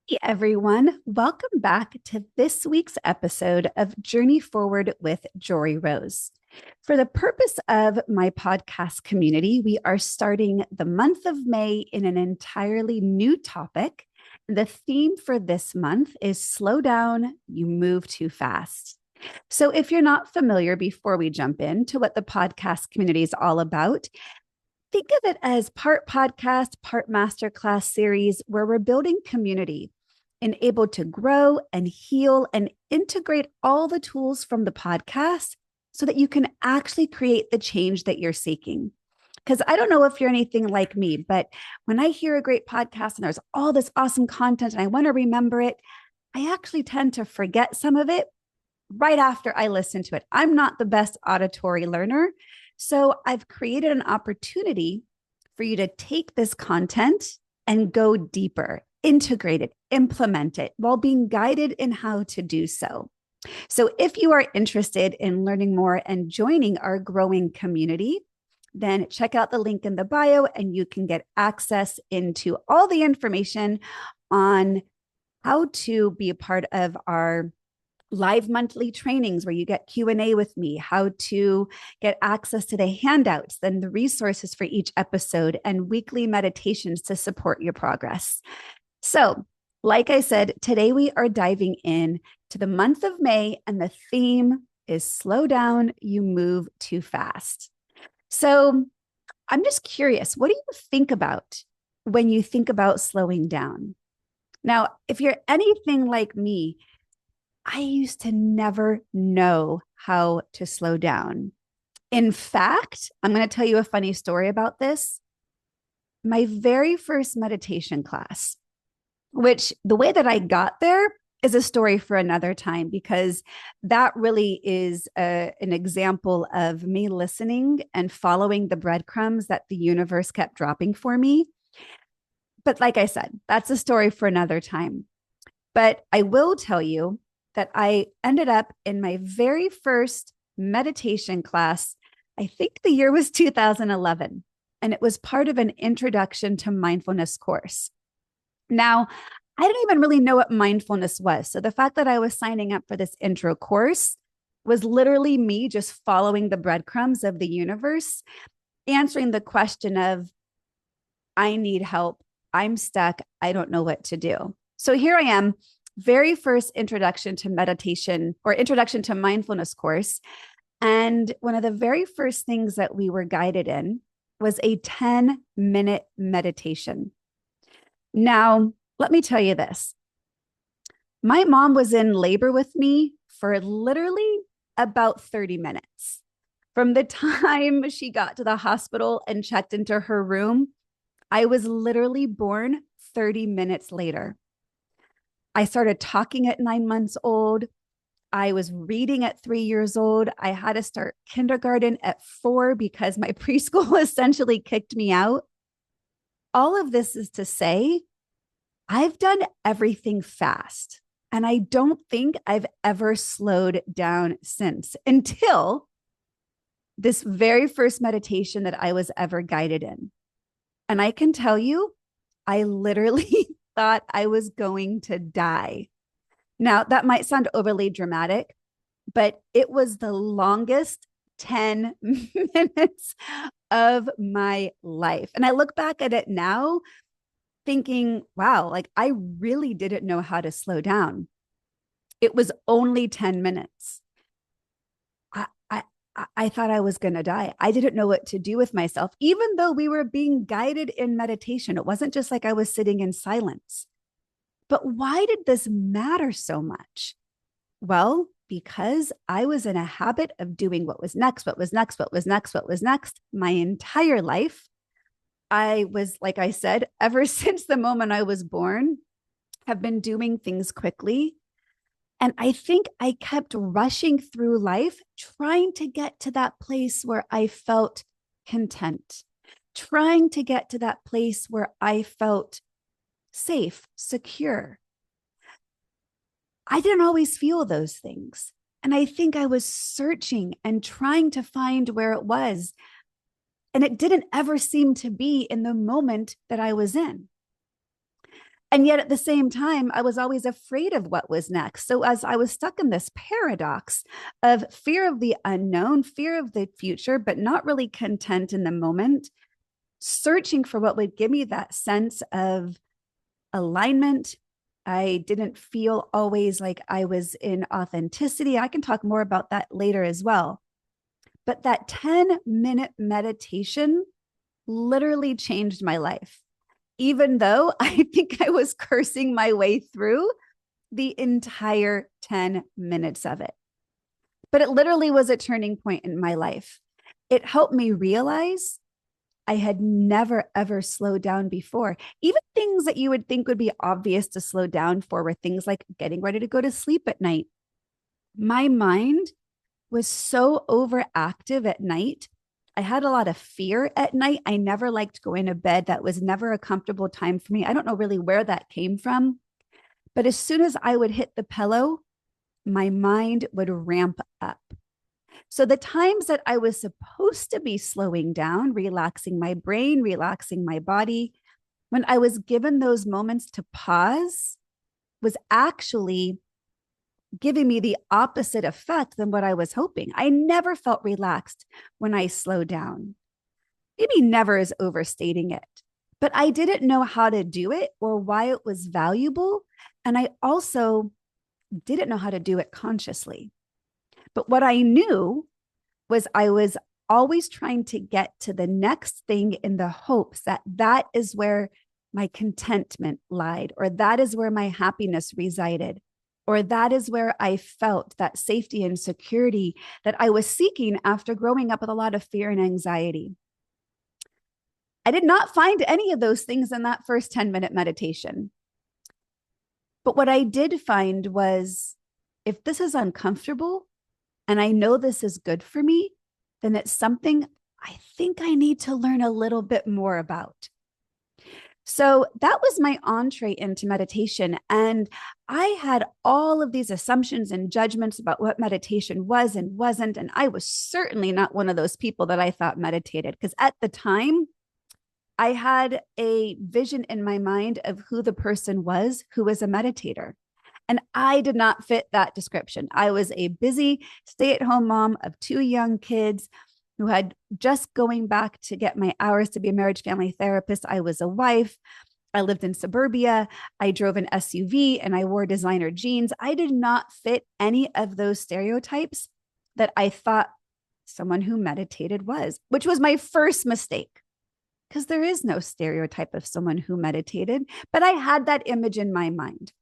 Hey everyone, welcome back to this week's episode of Journey Forward with Jory Rose. For the purpose of my podcast community, we are starting the month of May in an entirely new topic. The theme for this month is Slow Down, You Move Too Fast. So, if you're not familiar, before we jump into what the podcast community is all about, think of it as part podcast, part masterclass series where we're building community and able to grow and heal and integrate all the tools from the podcast so that you can actually create the change that you're seeking. Because I don't know if you're anything like me, but when I hear a great podcast and there's all this awesome content and I want to remember it, I actually tend to forget some of it right after I listen to it. I'm not the best auditory learner. So I've created an opportunity for you to take this content and go deeper, integrate it, implement it while being guided in how to do so. So if you are interested in learning more and joining our growing community, then check out the link in the bio and you can get access into all the information on how to be a part of our live monthly trainings where you get Q&A with me, how to get access to the handouts, then the resources for each episode, and weekly meditations to support your progress. So, like I said, today we are diving in to the month of May, and the theme is Slow Down, You Move Too Fast. So, I'm just curious, what do you think about when you think about slowing down? Now, if you're anything like me, I used to never know how to slow down. In fact, I'm going to tell you a funny story about this. My very first meditation class, which the way that I got there is a story for another time, because that really is an example of me listening and following the breadcrumbs that the universe kept dropping for me. But like I said, that's a story for another time. But I will tell you that I ended up in my very first meditation class. I think the year was 2011, and it was part of an introduction to mindfulness course. Now, I didn't even really know what mindfulness was. So the fact that I was signing up for this intro course was literally me just following the breadcrumbs of the universe, answering the question of, I need help. I'm stuck. I don't know what to do. So here I am, very first introduction to meditation or introduction to mindfulness course. And one of the very first things that we were guided in was a 10-minute meditation. Now, let me tell you this. My mom was in labor with me for literally about 30 minutes. From the time she got to the hospital and checked into her room, I was literally born 30 minutes later. I started talking at 9 months old. I was reading at 3 years old. I had to start kindergarten at 4 because my preschool essentially kicked me out. All of this is to say, I've done everything fast. And I don't think I've ever slowed down since, until this very first meditation that I was ever guided in. And I can tell you, I literally thought I was going to die. Now, that might sound overly dramatic, but it was the longest 10 minutes of my life. And I look back at it now thinking, wow, like I really didn't know how to slow down. It was only 10 minutes. I thought I was going to die. I didn't know what to do with myself, even though we were being guided in meditation. It wasn't just like I was sitting in silence. But why did this matter so much? Well, because I was in a habit of doing what was next, what was next, what was next, what was next my entire life. I was, like I said, ever since the moment I was born, have been doing things quickly. And I think I kept rushing through life, trying to get to that place where I felt content, trying to get to that place where I felt safe, secure. I didn't always feel those things. And I think I was searching and trying to find where it was. And it didn't ever seem to be in the moment that I was in. And yet at the same time, I was always afraid of what was next. So as I was stuck in this paradox of fear of the unknown, fear of the future, but not really content in the moment, searching for what would give me that sense of alignment. I didn't feel always like I was in authenticity. I can talk more about that later as well. But that 10-minute meditation literally changed my life, even though I think I was cursing my way through the entire 10 minutes of it. But it literally was a turning point in my life. It helped me realize I had never, ever slowed down before. Even things that you would think would be obvious to slow down for were things like getting ready to go to sleep at night. My mind was so overactive at night. I had a lot of fear at night. I never liked going to bed. That was never a comfortable time for me. I don't know really where that came from. But as soon as I would hit the pillow, my mind would ramp up. So the times that I was supposed to be slowing down, relaxing my brain, relaxing my body, when I was given those moments to pause, was actually giving me the opposite effect than what I was hoping. I never felt relaxed when I slowed down. Maybe never is overstating it, but I didn't know how to do it or why it was valuable. And I also didn't know how to do it consciously. But what I knew was I was always trying to get to the next thing in the hopes that that is where my contentment lied, or that is where my happiness resided, or that is where I felt that safety and security that I was seeking after growing up with a lot of fear and anxiety. I did not find any of those things in that first 10-minute meditation. But what I did find was, if this is uncomfortable and I know this is good for me, then it's something I think I need to learn a little bit more about. So that was my entree into meditation. And I had all of these assumptions and judgments about what meditation was and wasn't. And I was certainly not one of those people that I thought meditated, because at the time, I had a vision in my mind of who the person was who was a meditator. And I did not fit that description. I was a busy stay-at-home mom of 2 young kids who had just going back to get my hours to be a marriage family therapist. I was a wife. I lived in suburbia. I drove an SUV and I wore designer jeans. I did not fit any of those stereotypes that I thought someone who meditated was, which was my first mistake, because there is no stereotype of someone who meditated, but I had that image in my mind.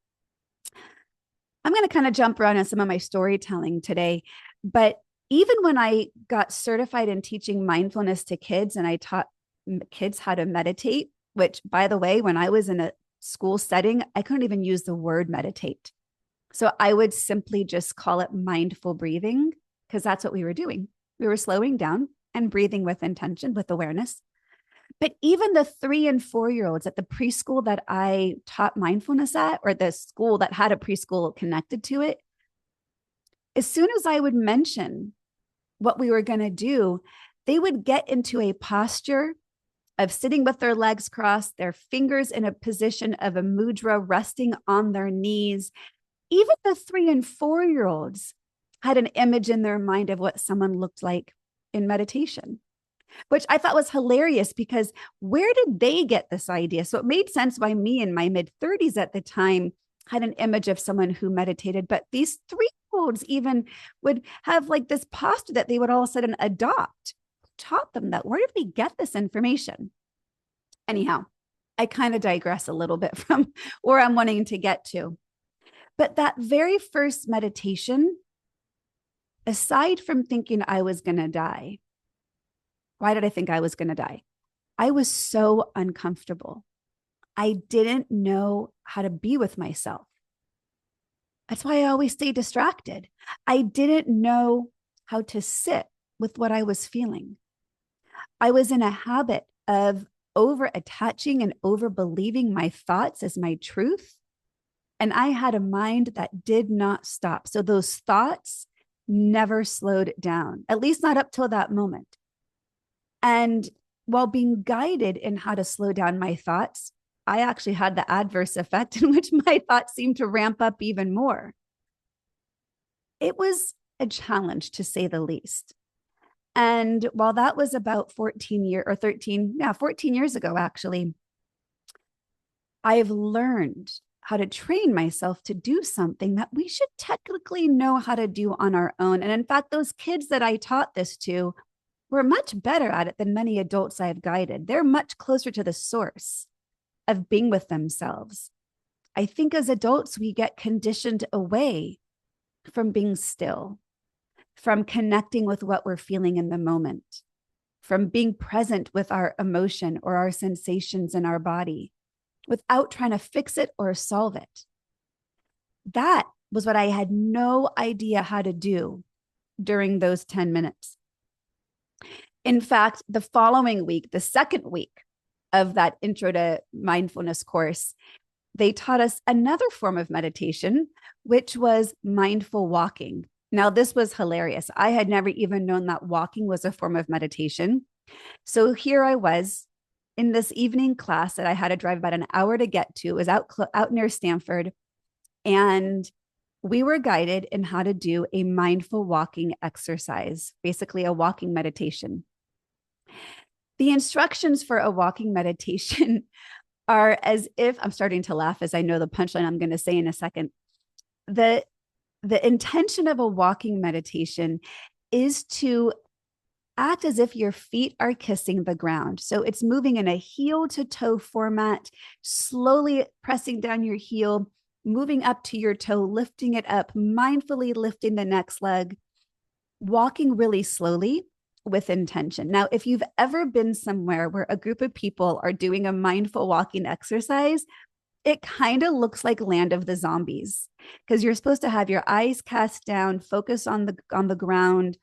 I'm going to kind of jump around on some of my storytelling today, but even when I got certified in teaching mindfulness to kids and I taught kids how to meditate, which, by the way, when I was in a school setting, I couldn't even use the word meditate. So I would simply just call it mindful breathing, because that's what we were doing. We were slowing down and breathing with intention, with awareness. But even the 3 and 4-year-olds at the preschool that I taught mindfulness at, or the school that had a preschool connected to it, as soon as I would mention what we were going to do, they would get into a posture of sitting with their legs crossed, their fingers in a position of a mudra resting on their knees. Even the 3 and 4-year-olds had an image in their mind of what someone looked like in meditation, which I thought was hilarious, because where did they get this idea? So it made sense why me in my mid-30s at the time had an image of someone who meditated, but these 3-year-olds even would have like this posture that they would all of a sudden adopt. Who taught them that? Where did we get this information? Anyhow, I kind of digress a little bit from where I'm wanting to get to. But that very first meditation, aside from thinking I was going to die, why did I think I was going to die? I was so uncomfortable. I didn't know how to be with myself. That's why I always stay distracted. I didn't know how to sit with what I was feeling. I was in a habit of over attaching and over believing my thoughts as my truth. And I had a mind that did not stop. So those thoughts never slowed down, at least not up till that moment. And while being guided in how to slow down my thoughts, I actually had the adverse effect in which my thoughts seemed to ramp up even more. It was a challenge, to say the least. And while that was about 14 years or 13, 14 years ago, actually, I've learned how to train myself to do something that we should technically know how to do on our own. And in fact, those kids that I taught this to were much better at it than many adults I've guided. They're much closer to the source of being with themselves. I think as adults, we get conditioned away from being still, from connecting with what we're feeling in the moment, from being present with our emotion or our sensations in our body without trying to fix it or solve it. That was what I had no idea how to do during those 10 minutes. In fact, the following week, the second week of that intro to mindfulness course, they taught us another form of meditation, which was mindful walking. Now, this was hilarious. I had never even known that walking was a form of meditation. So here I was in this evening class that I had to drive about an hour to get to. It was out near Stanford. And we were guided in how to do a mindful walking exercise, basically a walking meditation. The instructions for a walking meditation are as if, I'm starting to laugh as I know the punchline I'm going to say in a second. The intention of a walking meditation is to act as if your feet are kissing the ground. So it's moving in a heel to toe format, slowly pressing down your heel, moving up to your toe, lifting it up, mindfully lifting the next leg, walking really slowly with intention. Now, if you've ever been somewhere where a group of people are doing a mindful walking exercise, it kind of looks like Land of the Zombies, because you're supposed to have your eyes cast down, focus on the ground,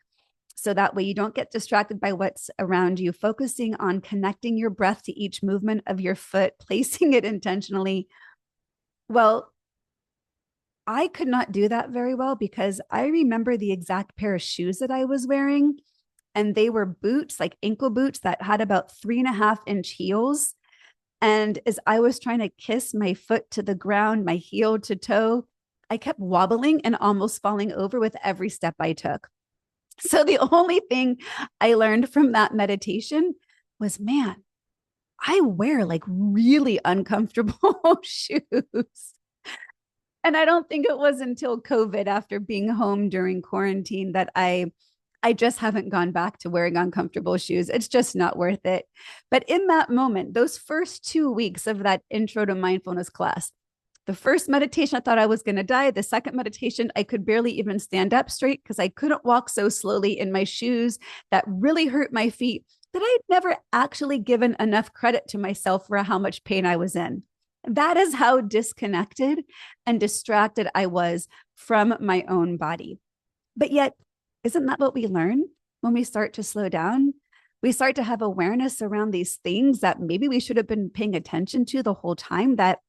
so that way you don't get distracted by what's around you, focusing on connecting your breath to each movement of your foot, placing it intentionally. Well, I could not do that very well because I remember the exact pair of shoes that I was wearing. And they were boots, like ankle boots that had about 3.5-inch heels. And as I was trying to kiss my foot to the ground, my heel to toe, I kept wobbling and almost falling over with every step I took. So the only thing I learned from that meditation was, man, I wear like really uncomfortable shoes. And I don't think it was until COVID, after being home during quarantine, that I just haven't gone back to wearing uncomfortable shoes. It's just not worth it. But in that moment, those first 2 weeks of that intro to mindfulness class, the first meditation, I thought I was going to die. The second meditation, I could barely even stand up straight because I couldn't walk so slowly in my shoes that really hurt my feet, that I'd never actually given enough credit to myself for how much pain I was in. That is how disconnected and distracted I was from my own body. But yet, isn't that what we learn when we start to slow down? We start to have awareness around these things that maybe we should have been paying attention to the whole time, that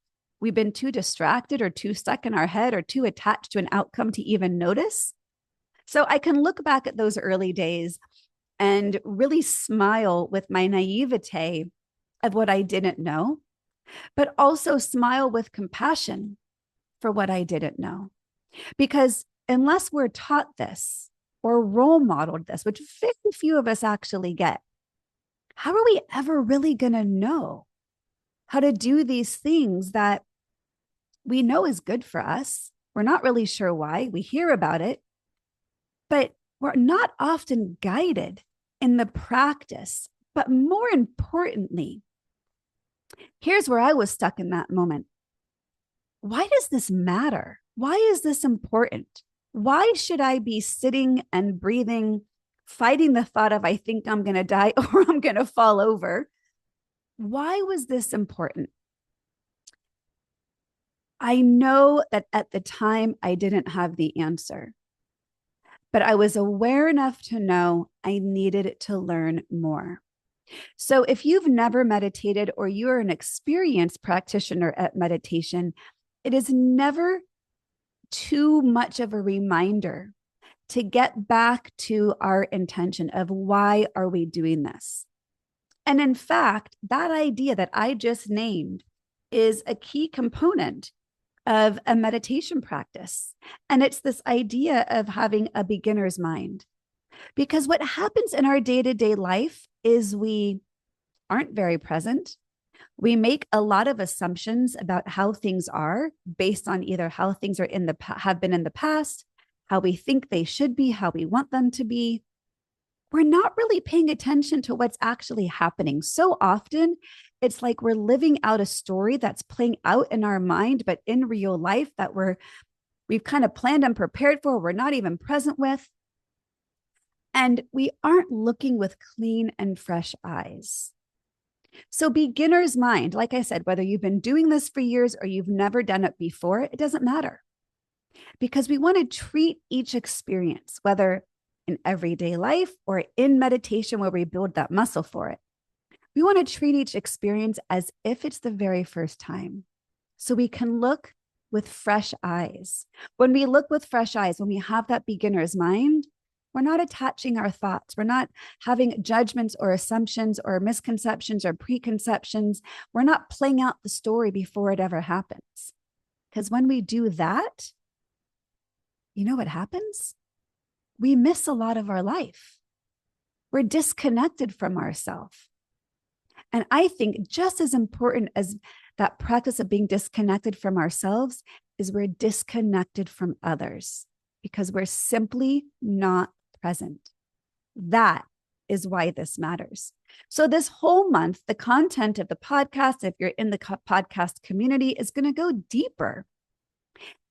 we've been too distracted or too stuck in our head or too attached to an outcome to even notice. So I can look back at those early days and really smile with my naivete of what I didn't know, but also smile with compassion for what I didn't know. Because unless we're taught this or role modeled this, which very few of us actually get, how are we ever really going to know how to do these things that we know is good for us? We're not really sure why. We hear about it, but we're not often guided in the practice. But more importantly, here's where I was stuck in that moment. Why does this matter? Why is this important? Why should I be sitting and breathing, fighting the thought of, I think I'm going to die or I'm going to fall over? Why was this important? I know that at the time I didn't have the answer, but I was aware enough to know I needed to learn more. So if you've never meditated or you're an experienced practitioner at meditation, it is never too much of a reminder to get back to our intention of why are we doing this? And in fact, that idea that I just named is a key component of a meditation practice. And it's this idea of having a beginner's mind. Because what happens in our day-to-day life is we aren't very present. We make a lot of assumptions about how things are based on either how things are have been in the past, how we think they should be, how we want them to be. We're not really paying attention to what's actually happening. So often, it's like we're living out a story that's playing out in our mind, but in real life that we've kind of planned and prepared for, we're not even present with. And we aren't looking with clean and fresh eyes. So beginner's mind, like I said, whether you've been doing this for years or you've never done it before, it doesn't matter. Because we want to treat each experience, whether in everyday life or in meditation where we build that muscle for it, we want to treat each experience as if it's the very first time. So we can look with fresh eyes. When we look with fresh eyes, when we have that beginner's mind, we're not attaching our thoughts. We're not having judgments or assumptions or misconceptions or preconceptions. We're not playing out the story before it ever happens. Because when we do that, you know what happens? We miss a lot of our life. We're disconnected from ourselves. And I think just as important as that practice of being disconnected from ourselves is we're disconnected from others because we're simply not present. That is why this matters. So this whole month, the content of the podcast, if you're in the podcast community, is going to go deeper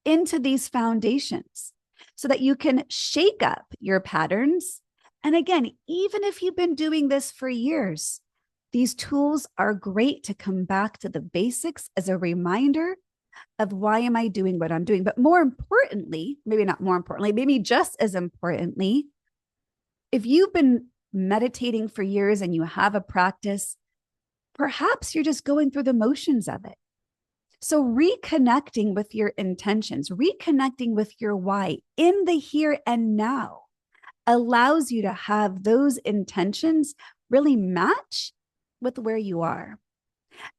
into these foundations so that you can shake up your patterns. And again, even if you've been doing this for years, these tools are great to come back to the basics as a reminder of why am I doing what I'm doing. But more importantly, maybe not more importantly, maybe just as importantly, if you've been meditating for years and you have a practice, perhaps you're just going through the motions of it. So reconnecting with your intentions, reconnecting with your why in the here and now allows you to have those intentions really match with where you are.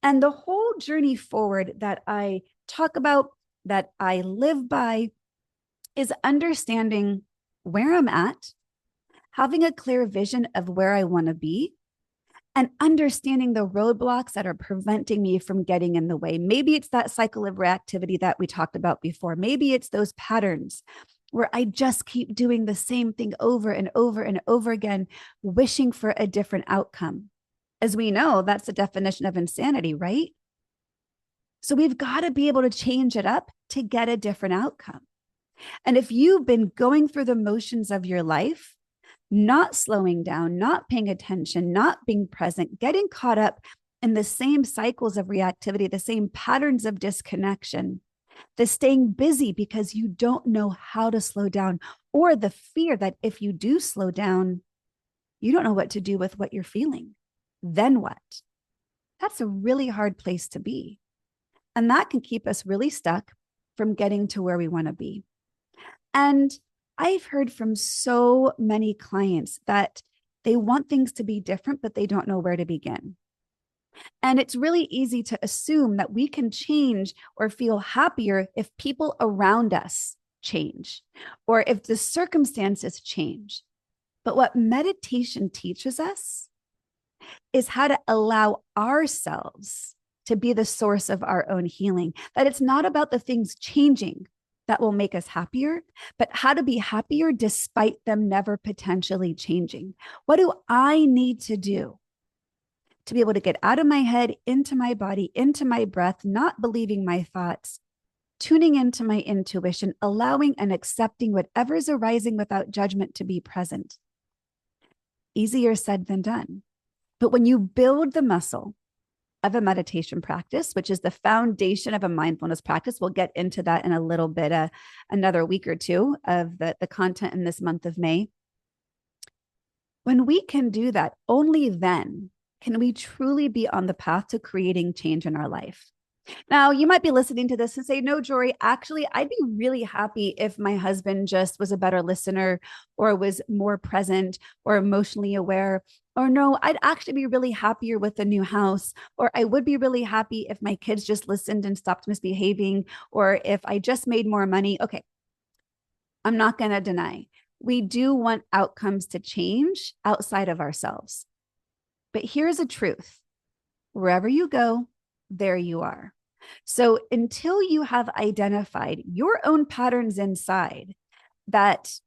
And the whole journey forward that I talk about, that I live by, is understanding where I'm at, having a clear vision of where I want to be, and understanding the roadblocks that are preventing me from getting in the way. Maybe it's that cycle of reactivity that we talked about before. Maybe it's those patterns where I just keep doing the same thing over and over and over again, wishing for a different outcome. As we know, that's the definition of insanity, right? So we've got to be able to change it up to get a different outcome. And if you've been going through the motions of your life, not slowing down, not paying attention, not being present, getting caught up in the same cycles of reactivity, the same patterns of disconnection, the staying busy because you don't know how to slow down, or the fear that if you do slow down, you don't know what to do with what you're feeling. Then what? That's a really hard place to be. And that can keep us really stuck from getting to where we want to be. And I've heard from so many clients that they want things to be different, but they don't know where to begin. And it's really easy to assume that we can change or feel happier if people around us change or if the circumstances change. But what meditation teaches us is how to allow ourselves to be the source of our own healing, that it's not about the things changing that will make us happier, but how to be happier despite them never potentially changing. What do I need to do to be able to get out of my head, into my body, into my breath, not believing my thoughts, tuning into my intuition, allowing and accepting whatever's arising without judgment to be present? Easier said than done. But when you build the muscle of a meditation practice, which is the foundation of a mindfulness practice, we'll get into that in a little bit, another week or two of the content in this month of May. When we can do that, only then can we truly be on the path to creating change in our life. Now, you might be listening to this and say, no, Jory, actually, I'd be really happy if my husband just was a better listener or was more present or emotionally aware. Or no, I'd actually be really happier with the new house. Or I would be really happy if my kids just listened and stopped misbehaving. Or if I just made more money. Okay, I'm not going to deny. We do want outcomes to change outside of ourselves. But here's a truth: wherever you go, there you are. So until you have identified your own patterns inside that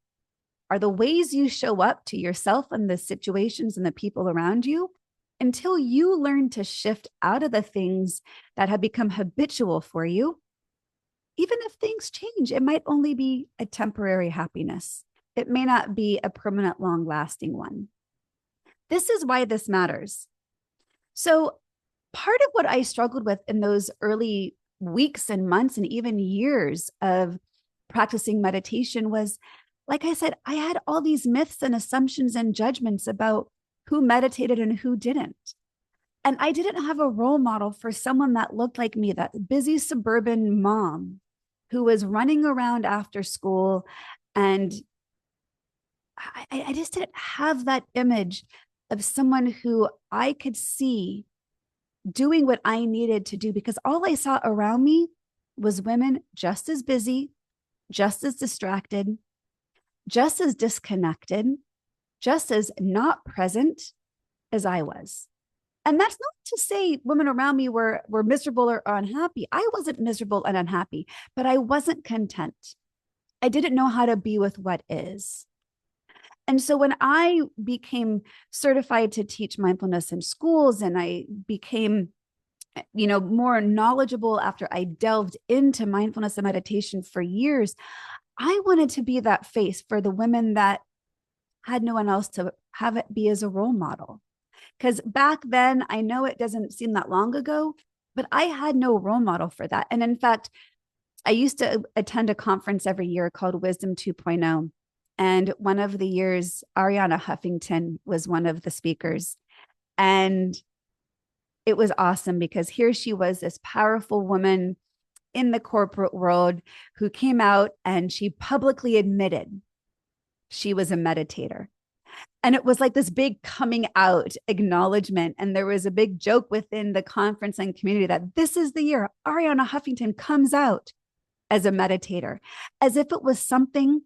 are the ways you show up to yourself and the situations and the people around you, until you learn to shift out of the things that have become habitual for you, even if things change, it might only be a temporary happiness. It may not be a permanent, long lasting one. This is why this matters. So, part of what I struggled with in those early weeks and months and even years of practicing meditation was, like I said, I had all these myths and assumptions and judgments about who meditated and who didn't. And I didn't have a role model for someone that looked like me, that busy suburban mom who was running around after school. And I just didn't have that image of someone who I could see doing what I needed to do, because all I saw around me was women just as busy, just as distracted, just as disconnected, just as not present as I was. And that's not to say women around me were miserable or unhappy. I wasn't miserable and unhappy, but I wasn't content. I didn't know how to be with what is. And so when I became certified to teach mindfulness in schools, and I became more knowledgeable after I delved into mindfulness and meditation for years, I wanted to be that face for the women that had no one else to have it be as a role model. Because back then, I know it doesn't seem that long ago, but I had no role model for that. And in fact, I used to attend a conference every year called Wisdom 2.0. And one of the years, Ariana Huffington was one of the speakers. And it was awesome because here she was, this powerful woman in the corporate world who came out and she publicly admitted she was a meditator. And it was like this big coming out acknowledgement. And there was a big joke within the conference and community that this is the year Ariana Huffington comes out as a meditator, as if it was something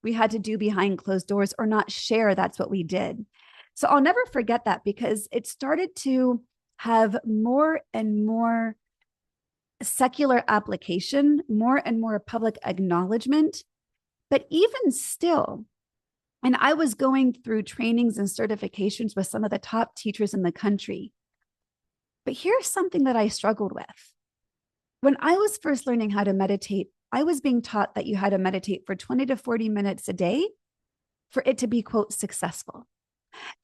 we had to do behind closed doors or not share. That's what we did. So I'll never forget that, because it started to have more and more secular application, more and more public acknowledgement. But even still, and I was going through trainings and certifications with some of the top teachers in the country. But here's something that I struggled with. When I was first learning how to meditate, I was being taught that you had to meditate for 20 to 40 minutes a day for it to be, quote, successful.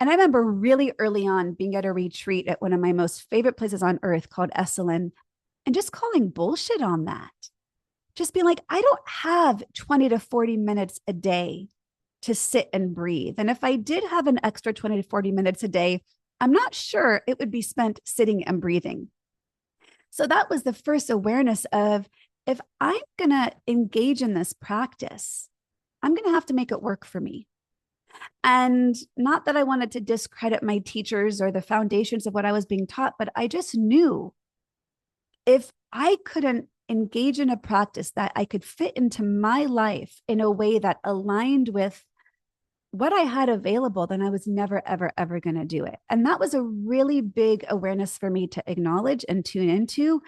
And I remember really early on being at a retreat at one of my most favorite places on earth called Esalen, and just calling bullshit on that. Just being like, I don't have 20 to 40 minutes a day to sit and breathe. And if I did have an extra 20 to 40 minutes a day, I'm not sure it would be spent sitting and breathing. So that was the first awareness of, if I'm going to engage in this practice, I'm going to have to make it work for me. And not that I wanted to discredit my teachers or the foundations of what I was being taught, but I just knew if I couldn't engage in a practice that I could fit into my life in a way that aligned with what I had available, then I was never, ever, ever going to do it. And that was a really big awareness for me to acknowledge and tune into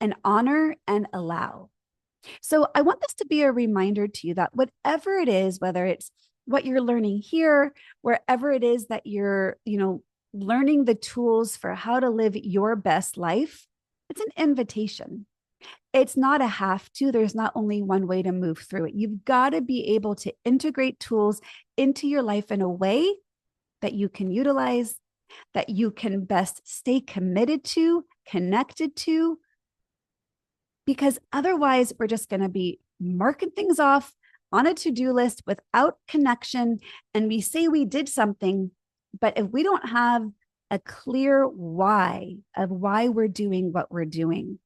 and honor and allow. So I want this to be a reminder to you that whatever it is, whether it's what you're learning here, wherever it is that you're, learning the tools for how to live your best life, it's an invitation. It's not a have to. There's not only one way to move through it. You've got to be able to integrate tools into your life in a way that you can utilize, that you can best stay committed to, connected to, because otherwise we're just going to be marking things off on a to-do list without connection. And we say we did something, but if we don't have a clear why of why we're doing what we're doing,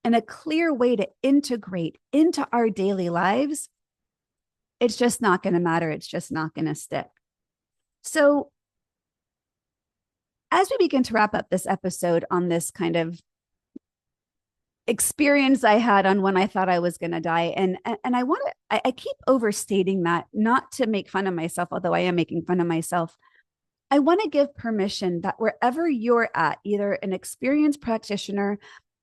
and a clear way to integrate into our daily lives, it's just not going to matter. It's just not going to stick. So, as we begin to wrap up this episode on this kind of experience I had on when I thought I was going to die, and I want to, I keep overstating that, not to make fun of myself, although I am making fun of myself. I want to give permission that wherever you're at, either an experienced practitioner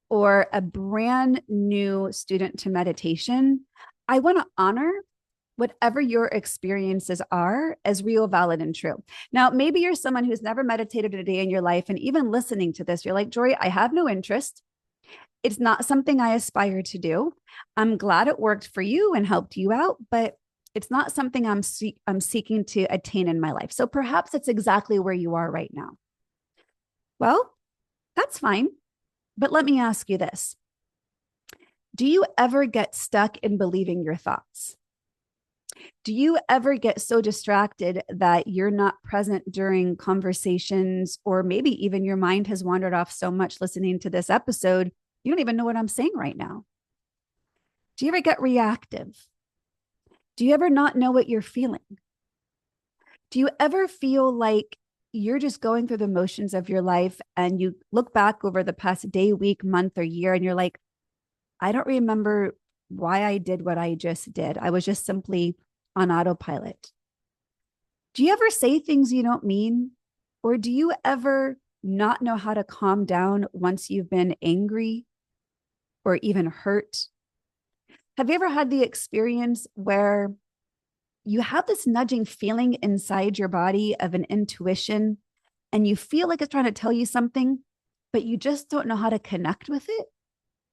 or a brand new student to meditation, I want to honor whatever your experiences are as real, valid, and true. Now, maybe you're someone who's never meditated a day in your life, and even listening to this, you're like, Jory, I have no interest. It's not something I aspire to do. I'm glad it worked for you and helped you out, but it's not something I'm seeking to attain in my life. So perhaps it's exactly where you are right now. Well, that's fine. But let me ask you this. Do you ever get stuck in believing your thoughts? Do you ever get so distracted that you're not present during conversations, or maybe even your mind has wandered off so much listening to this episode, you don't even know what I'm saying right now? Do you ever get reactive? Do you ever not know what you're feeling? Do you ever feel like you're just going through the motions of your life and you look back over the past day, week, month, or year, and you're like, I don't remember why I did what I just did. I was just simply on autopilot. Do you ever say things you don't mean? Or do you ever not know how to calm down once you've been angry or even hurt? Have you ever had the experience where you have this nudging feeling inside your body of an intuition, and you feel like it's trying to tell you something, but you just don't know how to connect with it?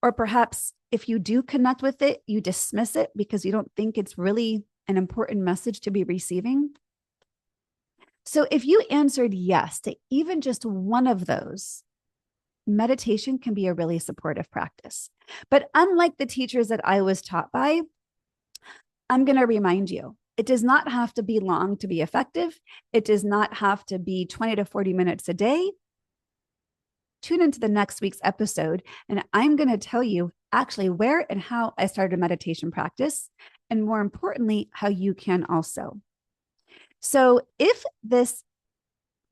Or perhaps if you do connect with it, you dismiss it because you don't think it's really an important message to be receiving? So if you answered yes to even just one of those, meditation can be a really supportive practice. But unlike the teachers that I was taught by, I'm going to remind you, it does not have to be long to be effective. It does not have to be 20 to 40 minutes a day. Tune into the next week's episode, and I'm going to tell you actually where and how I started a meditation practice, and more importantly, how you can also. So if this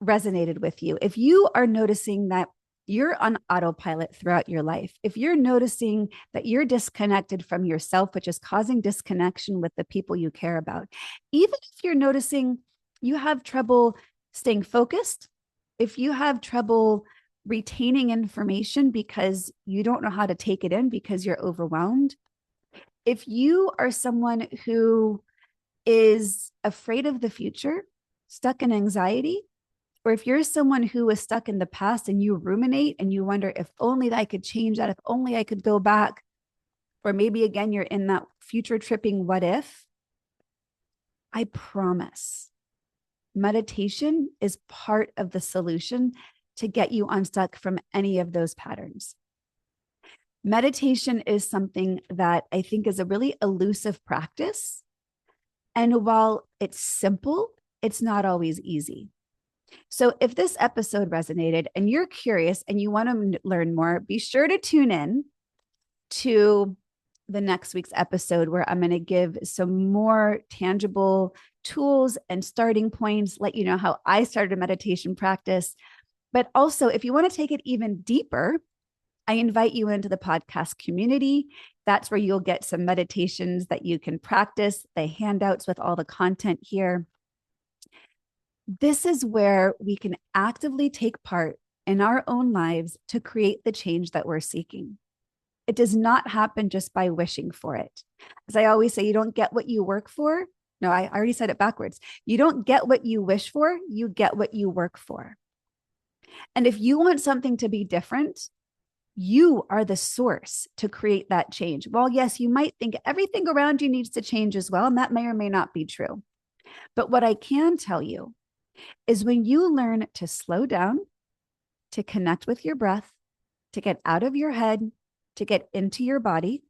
resonated with you, if you are noticing that you're on autopilot throughout your life, if you're noticing that you're disconnected from yourself, which is causing disconnection with the people you care about, even if you're noticing you have trouble staying focused, if you have trouble retaining information because you don't know how to take it in because you're overwhelmed, if you are someone who is afraid of the future, stuck in anxiety, or if you're someone who is stuck in the past and you ruminate and you wonder, if only I could change that, if only I could go back, or maybe again, you're in that future tripping what if, I promise meditation is part of the solution to get you unstuck from any of those patterns. Meditation is something that I think is a really elusive practice. And while it's simple, it's not always easy. So if this episode resonated and you're curious and you want to learn more, be sure to tune in to the next week's episode, where I'm going to give some more tangible tools and starting points, let you know how I started a meditation practice. But also, if you want to take it even deeper, I invite you into the podcast community. That's where you'll get some meditations that you can practice, the handouts with all the content here. This is where we can actively take part in our own lives to create the change that we're seeking. It does not happen just by wishing for it. As I always say, you don't get what you work for. No, I already said it backwards. You don't get what you wish for, you get what you work for. And if you want something to be different, you are the source to create that change. Well, yes, you might think everything around you needs to change as well, and that may or may not be true. But what I can tell you is when you learn to slow down, to connect with your breath, to get out of your head, to get into your body,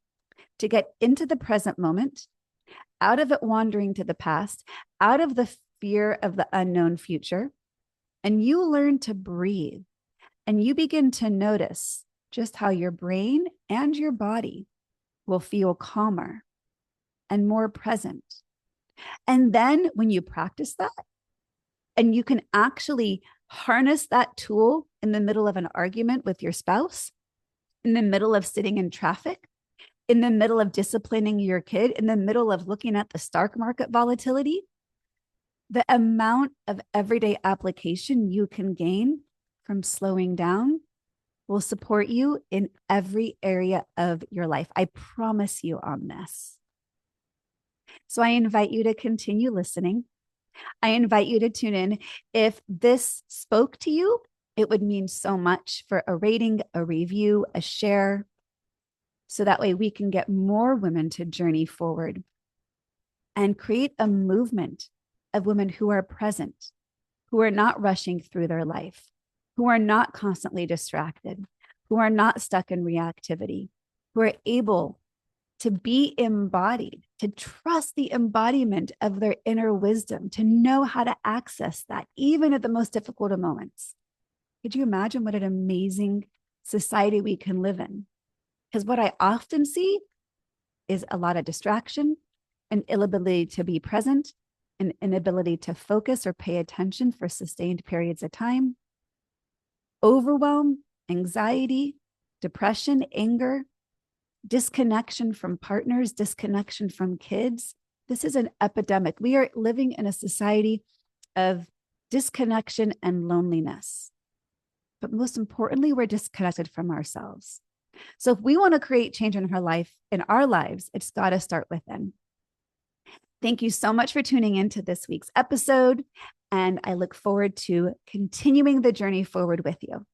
to get into the present moment, out of it wandering to the past, out of the fear of the unknown future, and you learn to breathe, and you begin to notice just how your brain and your body will feel calmer and more present. And then when you practice that, and you can actually harness that tool in the middle of an argument with your spouse, in the middle of sitting in traffic, in the middle of disciplining your kid, in the middle of looking at the stock market volatility, the amount of everyday application you can gain from slowing down will support you in every area of your life. I promise you on this. So I invite you to continue listening. I invite you to tune in. If this spoke to you, it would mean so much for a rating, a review, a share, so that way we can get more women to journey forward and create a movement of women who are present, who are not rushing through their life, who are not constantly distracted, who are not stuck in reactivity, who are able to be embodied, to trust the embodiment of their inner wisdom, to know how to access that, even at the most difficult of moments. Could you imagine what an amazing society we can live in? Because what I often see is a lot of distraction, an inability to be present, an inability to focus or pay attention for sustained periods of time, overwhelm, anxiety, depression, anger, disconnection from partners, disconnection from kids. This is an epidemic. We are living in a society of disconnection and loneliness. But most importantly, we're disconnected from ourselves. So if we want to create change in our lives, it's got to start within. Thank you so much for tuning in to this week's episode, and I look forward to continuing the journey forward with you.